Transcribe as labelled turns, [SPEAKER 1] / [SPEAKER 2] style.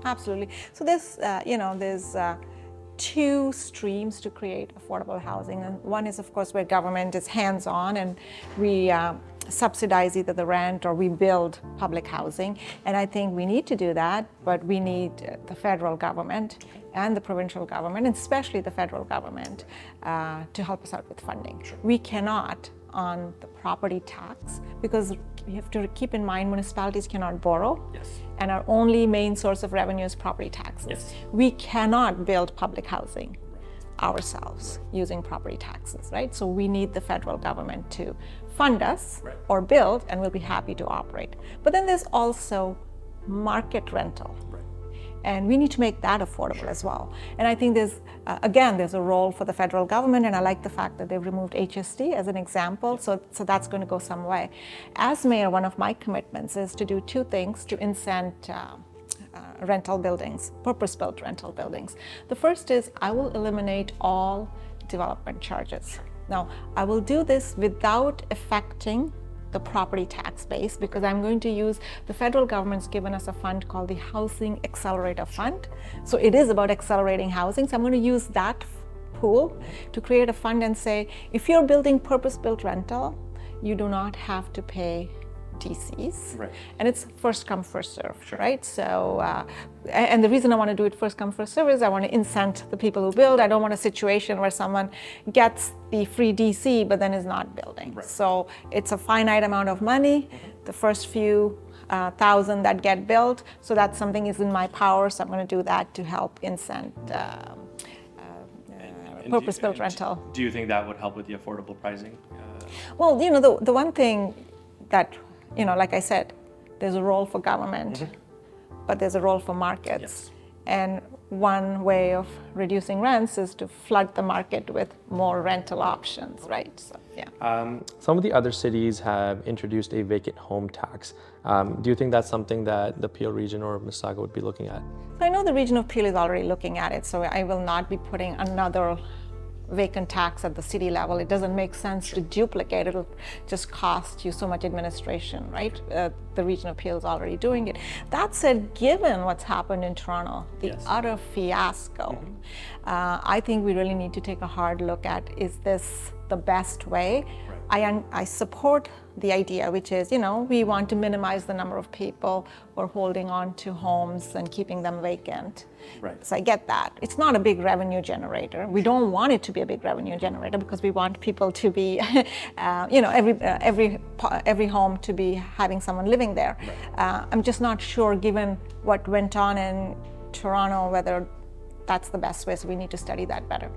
[SPEAKER 1] Absolutely. So there's two streams to create affordable housing. And one is, of course, where government is hands-on and we subsidize either the rent or we build public housing. And I think we need to do that, but we need the federal government and the provincial government, and especially the federal government, to help us out with funding.
[SPEAKER 2] Sure.
[SPEAKER 1] We cannot on the property tax, because you have to keep in mind municipalities cannot borrow.
[SPEAKER 2] Yes.
[SPEAKER 1] And our only main source of revenue is property taxes.
[SPEAKER 2] Yes.
[SPEAKER 1] We cannot build public housing ourselves using property taxes, right? So we need the federal government to fund us
[SPEAKER 2] Right.
[SPEAKER 1] or build, and we'll be happy to operate. But then there's also market rental.
[SPEAKER 2] Right.
[SPEAKER 1] And we need to make that affordable as well. And I think there's a role for the federal government, and I like the fact that they've removed HST as an example, so that's going to go some way. As mayor, one of my commitments is to do two things to incent rental buildings, purpose-built rental buildings. The first is I will eliminate all development charges. Now, I will do this without affecting the property tax base, because I'm going to use, the federal government's given us a fund called the Housing Accelerator Fund. So it is about accelerating housing. So I'm going to use that pool to create a fund and say, if you're building purpose-built rental, you do not have to pay DCs.
[SPEAKER 2] Right.
[SPEAKER 1] And it's first come, first serve, right? So, and the reason I want to do it first come, first serve is I want to incent the people who build. I don't want a situation where someone gets the free DC but then is not building.
[SPEAKER 2] Right.
[SPEAKER 1] So it's a finite amount of money, the first few thousand that get built. So that's something is in my power. So I'm going to do that to help incent purpose-built rental.
[SPEAKER 2] Do you think that would help with the affordable pricing?
[SPEAKER 1] Well, the one thing that, like I said, there's a role for government, but there's a role for markets.
[SPEAKER 2] Yes.
[SPEAKER 1] And one way of reducing rents is to flood the market with more rental options, right? So, yeah.
[SPEAKER 3] Some of the other cities have introduced a vacant home tax. Do you think that's something that the Peel region or Mississauga would be looking at?
[SPEAKER 1] I know the region of Peel is already looking at it, so I will not be putting another vacant tax at the city level. It doesn't make sense to duplicate. It'll just cost you so much administration, right? The region of Peel is already doing it. That said, given what's happened in Toronto, the
[SPEAKER 2] Yes.
[SPEAKER 1] utter fiasco, I think we really need to take a hard look at, is this the best way? I support the idea, which is, we want to minimize the number of people who are holding on to homes and keeping them vacant.
[SPEAKER 2] Right.
[SPEAKER 1] So I get that. It's not a big revenue generator. We don't want it to be a big revenue generator because we want people to be, every home to be having someone living there.
[SPEAKER 2] Right.
[SPEAKER 1] I'm just not sure, given what went on in Toronto, whether that's the best way. So we need to study that better.